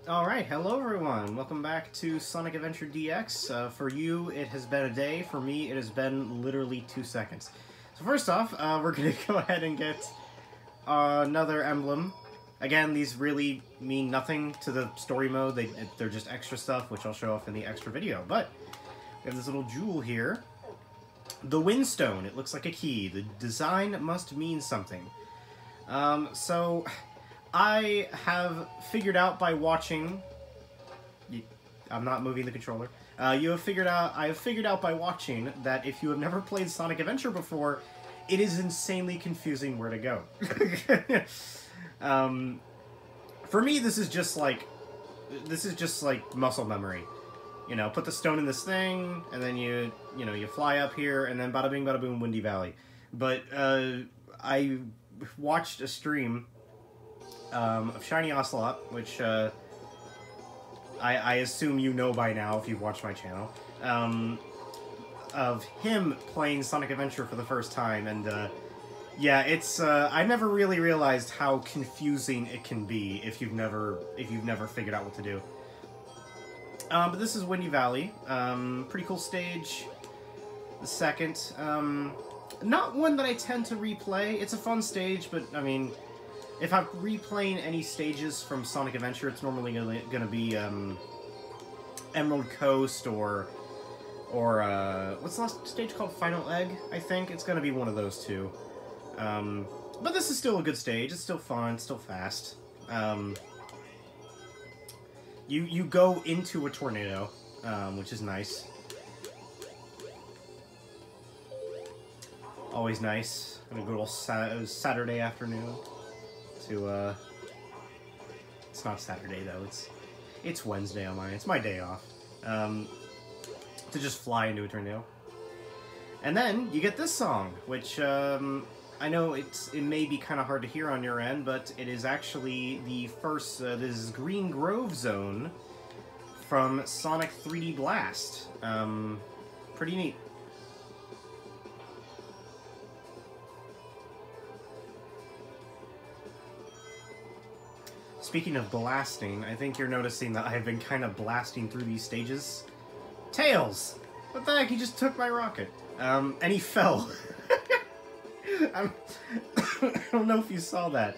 Alright, hello everyone. Welcome back to Sonic Adventure DX. For you, it has been a day. For me, it has been literally 2 seconds. So first off, we're going to go ahead and get another emblem. Again, these really mean nothing to the story mode. They're just extra stuff, which I'll show off in the extra video. But we have this little jewel here. The Windstone. It looks like a key. The design must mean something. So I have figured out by watching. I'm not moving the controller. I have figured out by watching that if you have never played Sonic Adventure before, it is insanely confusing where to go. For me, this is just like muscle memory. You know, put the stone in this thing, and then you fly up here, and then bada bing, bada boom, Windy Valley. But I watched a stream of Shiny Ocelot, which I assume you know by now if you've watched my channel, of him playing Sonic Adventure for the first time, and yeah, it's I never really realized how confusing it can be if you've never figured out what to do. But this is Windy Valley. Pretty cool stage. The second, not one that I tend to replay. It's a fun stage, but I mean, if I'm replaying any stages from Sonic Adventure, it's normally gonna be Emerald Coast or what's the last stage called? Final Egg, I think. It's gonna be one of those two. But this is still a good stage. It's still fun. It's still fast. You go into a tornado, which is nice. Always nice. On a good old Saturday afternoon. To it's not Saturday though. It's Wednesday on mine. It's my day off. To just fly into a tornado. And then you get this song, which I know it may be kind of hard to hear on your end, but it is actually the first, this is Green Grove Zone from Sonic 3D Blast. Pretty neat. Speaking of blasting, I think you're noticing that I've been kind of blasting through these stages. Tails! What the heck? He just took my rocket. And he fell. I don't know if you saw that.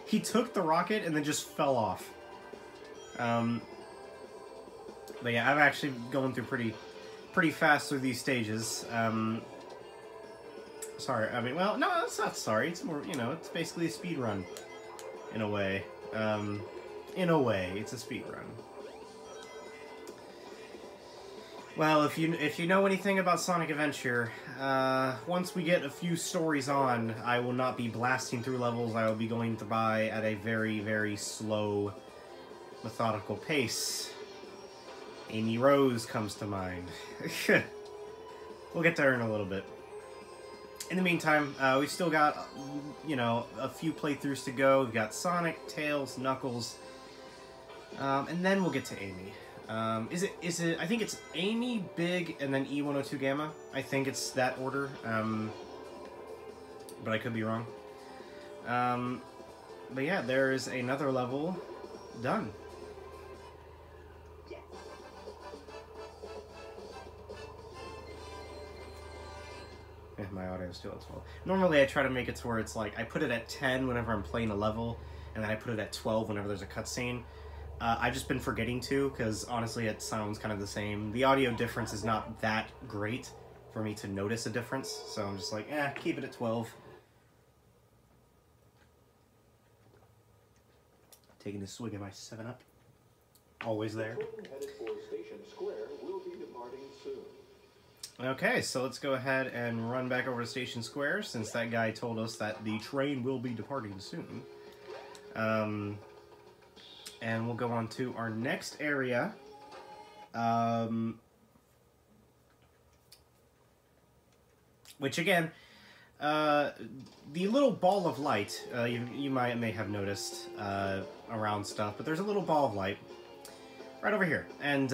He took the rocket and then just fell off. But yeah, I'm actually going through pretty fast through these stages. Sorry, I mean, well, no, it's not sorry. It's more, you know, it's basically a speed run. In a way. In a way, it's a speed run. Well, if you know anything about Sonic Adventure, once we get a few stories on, I will not be blasting through levels. I will be going by at a very, very slow, methodical pace. Amy Rose comes to mind. We'll get to her in a little bit. In the meantime, we've still got, you know, a few playthroughs to go. We've got Sonic, Tails, Knuckles, and then we'll get to Amy. Is it? I think it's Amy, Big, and then E102 Gamma. I think it's that order. But I could be wrong. But yeah, there is another level done. My audio is still at 12. Normally I try to make it to where it's like, I put it at 10 whenever I'm playing a level, and then I put it at 12 whenever there's a cutscene. I've just been forgetting to, because honestly it sounds kind of the same. The audio difference is not that great for me to notice a difference, so I'm just like, keep it at 12. Taking a swig of my 7-Up. Always there. Okay, so let's go ahead and run back over to Station Square, since that guy told us that the train will be departing soon. And we'll go on to our next area. Which again, the little ball of light, you may have noticed around stuff, but there's a little ball of light right over here. And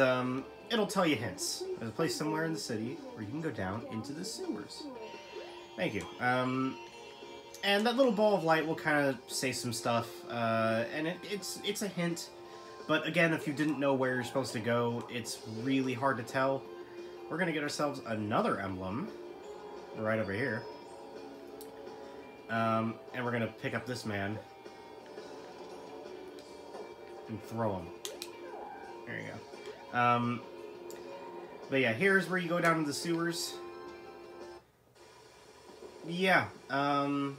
it'll tell you hints. There's a place somewhere in the city where you can go down into the sewers. Thank you. And that little ball of light will kind of say some stuff, and it's a hint But again, if you didn't know where you're supposed to go, it's really hard to tell. We're going to get ourselves another emblem right over here. And we're going to pick up this man and throw him. There you go. But yeah, here's where you go down to the sewers. Yeah. Now,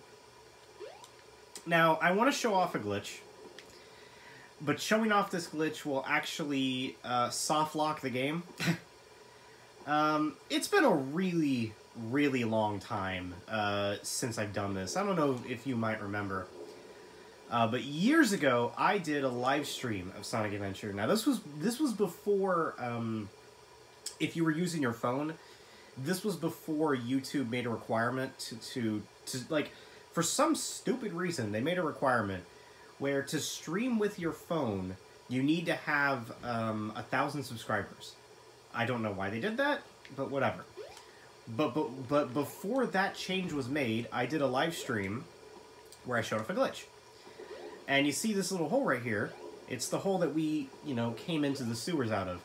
I want to show off a glitch. But showing off this glitch will actually soft lock the game. It's been a really, really long time since I've done this. I don't know if you might remember. But years ago, I did a live stream of Sonic Adventure. Now, this was before, if you were using your phone, this was before YouTube made a requirement to like, for some stupid reason, they made a requirement where to stream with your phone, you need to have 1,000 subscribers. I don't know why they did that, but whatever. But before that change was made, I did a live stream where I showed off a glitch. And you see this little hole right here. It's the hole that we, came into the sewers out of.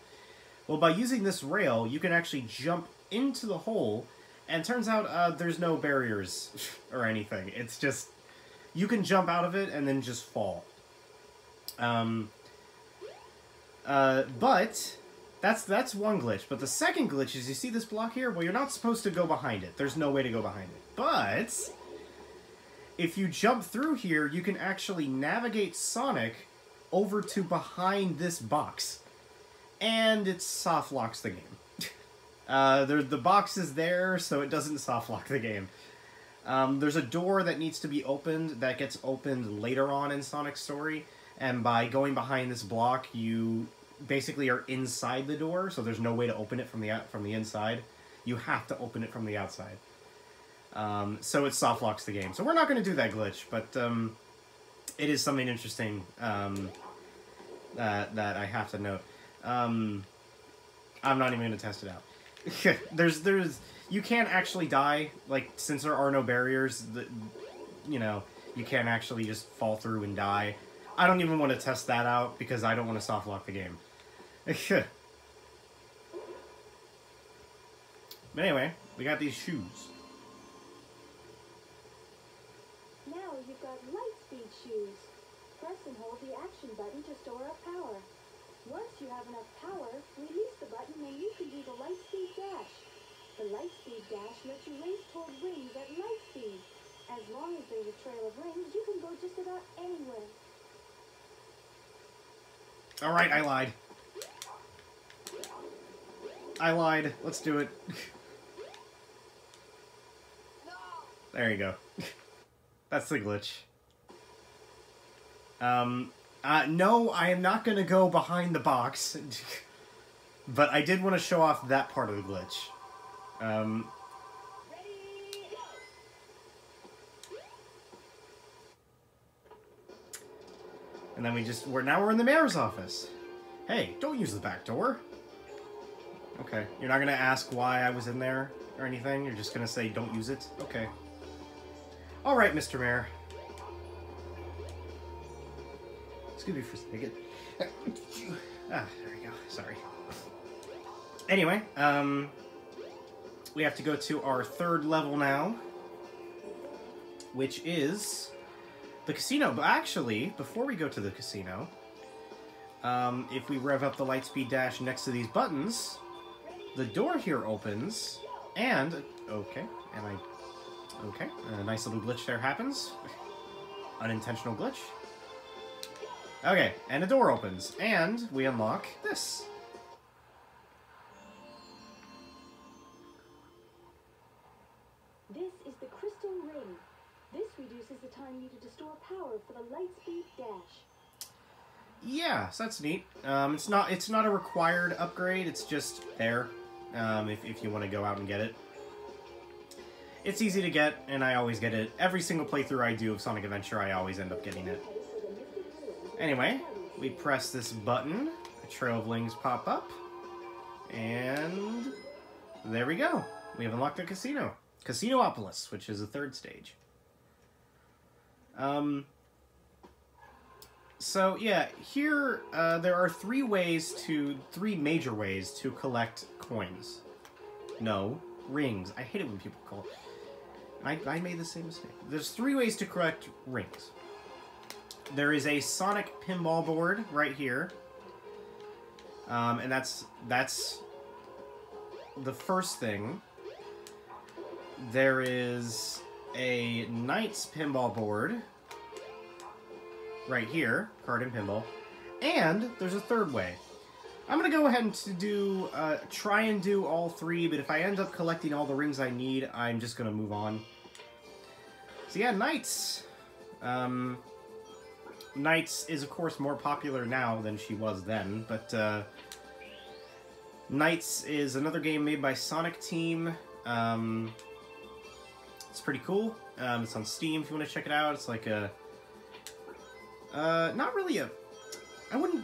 Well, by using this rail, you can actually jump into the hole, and it turns out there's no barriers or anything. It's just, you can jump out of it and then just fall. But that's one glitch. But the second glitch is, you see this block here? Well, you're not supposed to go behind it. There's no way to go behind it. But if you jump through here, you can actually navigate Sonic over to behind this box. And it soft locks the game. The box is there, so it doesn't soft lock the game. There's a door that needs to be opened that gets opened later on in Sonic's story, and by going behind this block, you basically are inside the door, so there's no way to open it from the inside. You have to open it from the outside. So it soft locks the game. So we're not going to do that glitch, but it is something interesting that I have to note. I'm not even going to test it out. You can't actually die, like, since there are no barriers, you can't actually just fall through and die. I don't even want to test that out, because I don't want to soft lock the game. But anyway, we got these shoes. Now you've got light speed shoes. Press and hold the action button to store up power. Once you have enough power, release the button and you can do the light speed dash. The light speed dash lets you race toward rings at light speed. As long as there's a trail of rings, you can go just about anywhere. Alright, I lied. I lied. Let's do it. There you go. That's the glitch. No, I am not going to go behind the box. But I did want to show off that part of the glitch. And then we're in the mayor's office. Hey, don't use the back door. Okay, you're not going to ask why I was in there or anything? You're just going to say, don't use it? Okay. Alright, Mr. Mayor. Excuse me for a second. There we go. Sorry. Anyway, we have to go to our third level now, which is the casino. But actually, before we go to the casino, if we rev up the lightspeed dash next to these buttons, the door here opens, and a nice little glitch there happens. Unintentional glitch. Okay, and a door opens, and we unlock this. This is the crystal ring. This reduces the time needed to store power for the lightspeed dash. Yeah, so that's neat. It's not a required upgrade. It's just there, if you want to go out and get it. It's easy to get, and I always get it. Every single playthrough I do of Sonic Adventure, I always end up getting it. Anyway, we press this button, a trail of rings pop up, and there we go. We have unlocked the casino. Casinopolis, which is the third stage. So yeah, here there are three major ways to collect coins. No, rings. I hate it when people call it. I made the same mistake. There's three ways to collect rings. There is a Sonic pinball board right here. And that's the first thing. There is a Knights pinball board right here, card and pinball. And there's a third way. I'm going to go ahead and try and do all three, but if I end up collecting all the rings I need, I'm just going to move on. So yeah, Knights. Knights is, of course, more popular now than she was then, but Knights is another game made by Sonic Team. It's pretty cool. It's on Steam if you want to check it out. It's like a... not really a...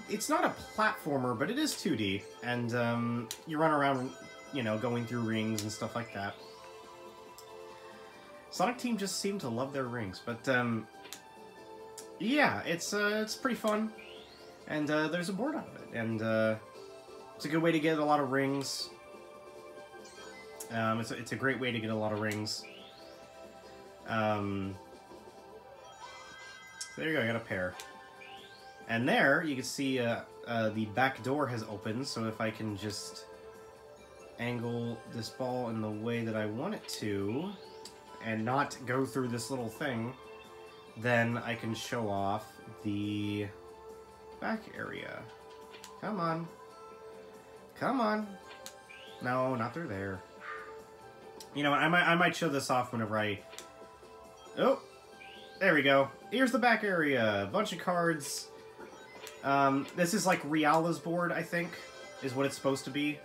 It's not a platformer, but it is 2D, and you run around, you know, going through rings and stuff like that. Sonic Team just seem to love their rings, but yeah, it's pretty fun, and there's a board out of it, and it's a good way to get a lot of rings. It's a great way to get a lot of rings. So there you go, I got a pair. And there, you can see the back door has opened, so if I can just angle this ball in the way that I want it to, and not go through this little thing, then I can show off the back area. Come on. Come on. No, not through there. You know what, I might show this off whenever I... Oh! There we go. Here's the back area. A bunch of cards. This is like Riala's board, I think, is what it's supposed to be.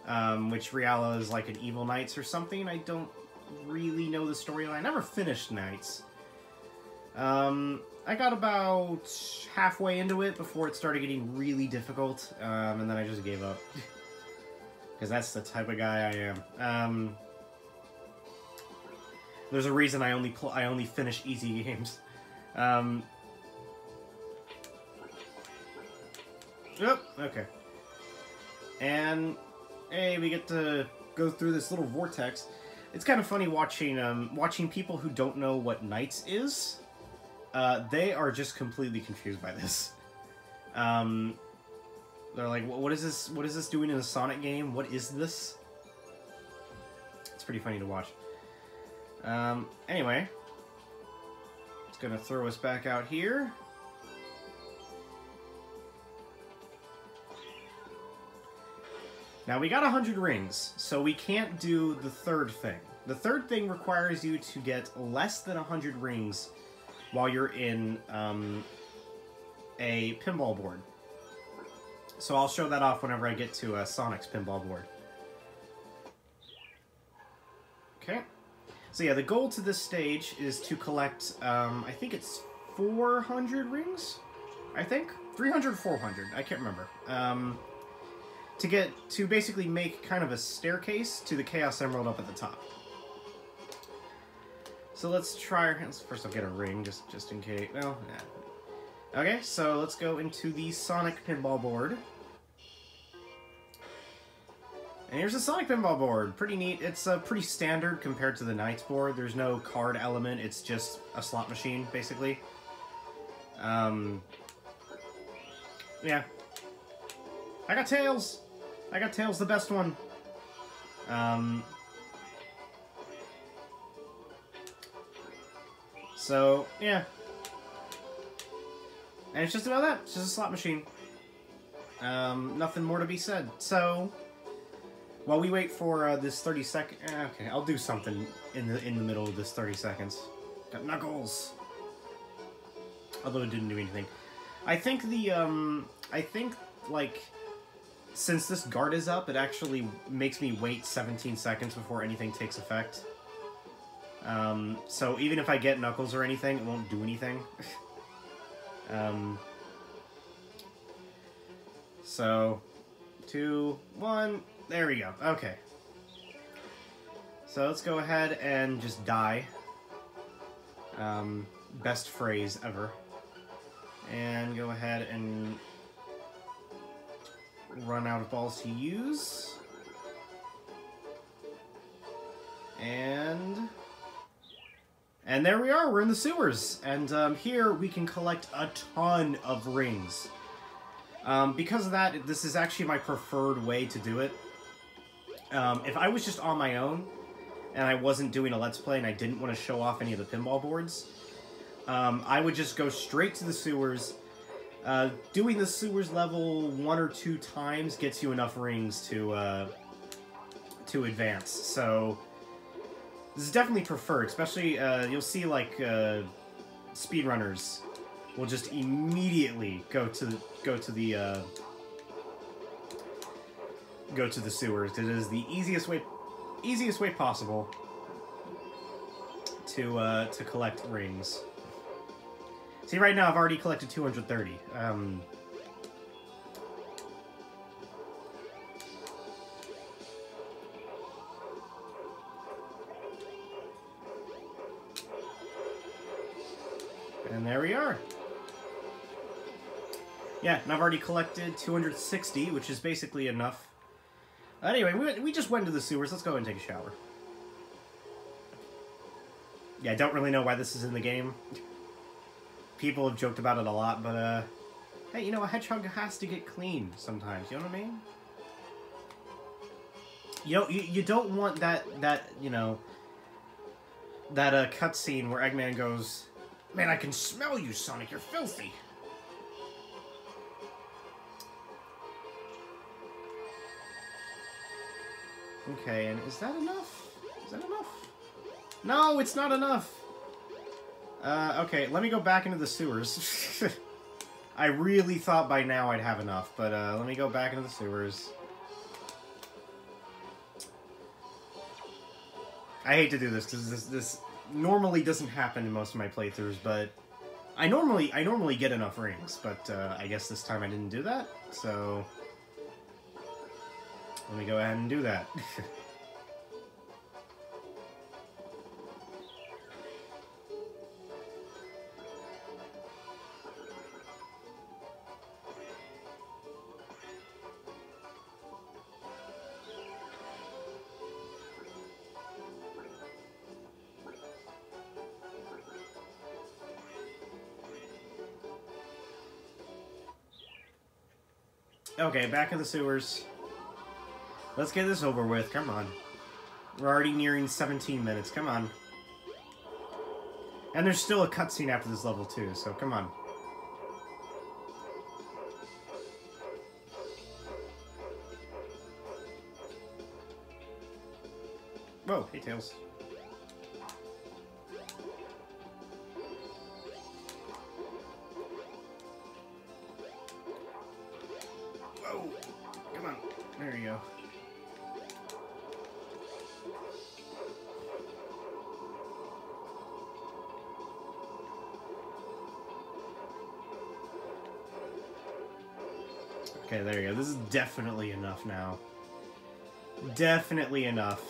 Which Riala is like an Evil Knights or something. I don't really know the storyline. I never finished Knights. I got about halfway into it before it started getting really difficult, and then I just gave up. Because that's the type of guy I am. There's a reason I only finish easy games. Oh, okay. And hey, we get to go through this little vortex. It's kind of funny watching people who don't know what Knights is. They are just completely confused by this. They're like, "What is this? What is this doing in a Sonic game? What is this?" It's pretty funny to watch. Anyway, it's gonna throw us back out here. Now, we got 100 rings, so we can't do the third thing. The third thing requires you to get less than 100 rings while you're in a pinball board. So I'll show that off whenever I get to Sonic's pinball board. Okay. So yeah, the goal to this stage is to collect, I think it's 400 rings? I think? 300, 400, I can't remember. To basically make kind of a staircase to the Chaos Emerald up at the top. So let's try our hands. First I'll get a ring, just in case. Well, nah. Okay, so let's go into the Sonic pinball board. And here's the Sonic pinball board. Pretty neat. It's pretty standard compared to the Knights board. There's no card element. It's just a slot machine, basically. Yeah. I got Tails! I got Tails, the best one. So, yeah. And it's just about that. It's just a slot machine. Nothing more to be said. So, while we wait for this 30 second... okay, I'll do something in the middle of this 30 seconds. Got Knuckles! Although it didn't do anything. I think like, since this guard is up, it actually makes me wait 17 seconds before anything takes effect. So even if I get Knuckles or anything, it won't do anything. So, 2, 1, there we go. Okay. So let's go ahead and just die. Best phrase ever. And go ahead and run out of balls to use. And there we are, we're in the sewers. And here we can collect a ton of rings. Because of that, this is actually my preferred way to do it. If I was just on my own, and I wasn't doing a Let's Play, and I didn't want to show off any of the pinball boards, I would just go straight to the sewers. Doing the sewers level 1 or 2 times gets you enough rings to advance. So this is definitely preferred, especially you'll see like speedrunners will just immediately go to the sewers. It is the easiest way possible to collect rings. See, right now I've already collected 230. And there we are. Yeah, and I've already collected 260, which is basically enough. Anyway, we just went to the sewers. Let's go and take a shower. Yeah, I don't really know why this is in the game. People have joked about it a lot, but, hey, you know, a hedgehog has to get clean sometimes, you know what I mean? You don't want that you know, that, cutscene where Eggman goes, "Man, I can smell you, Sonic, you're filthy." Okay, and is that enough? Is that enough? No, it's not enough! Okay, let me go back into the sewers. I really thought by now I'd have enough, but, let me go back into the sewers. I hate to do this, because this normally doesn't happen in most of my playthroughs, but I normally get enough rings, but, I guess this time I didn't do that, so let me go ahead and do that. Okay, back in the sewers. Let's get this over with, come on. We're already nearing 17 minutes, come on. And there's still a cutscene after this level too, so come on. Whoa, hey Tails. Whoa, come on, there you go. Okay, there you go. This is definitely enough now. Definitely enough.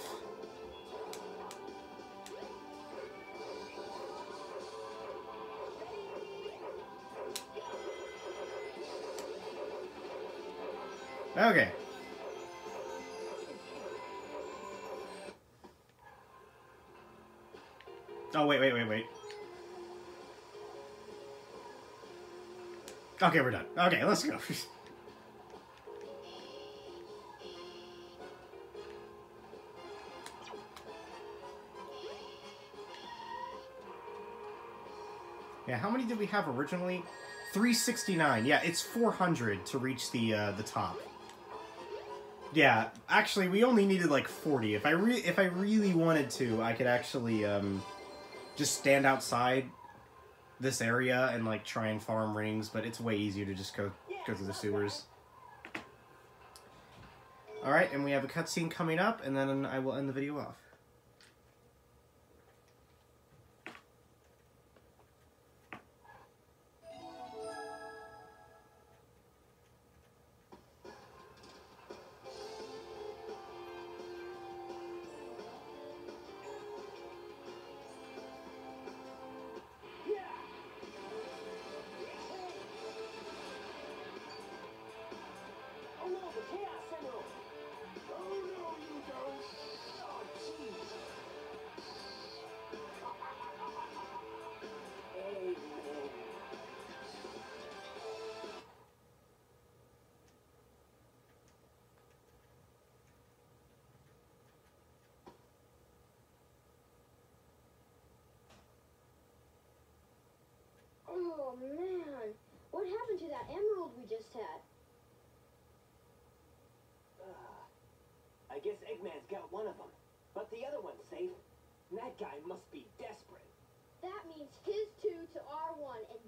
Okay. Oh, wait. Okay, we're done. Okay, let's go. Yeah, how many did we have originally? 369. Yeah, it's 400 to reach the top. Yeah, actually, we only needed like 40. If I really wanted to, I could actually just stand outside this area and like try and farm rings, but it's way easier to just go through the sewers. All right, and we have a cutscene coming up, and then I will end the video off. world we just had. I guess Eggman's got one of them, but the other one's safe. That guy must be desperate. That means his 2 to our 1, and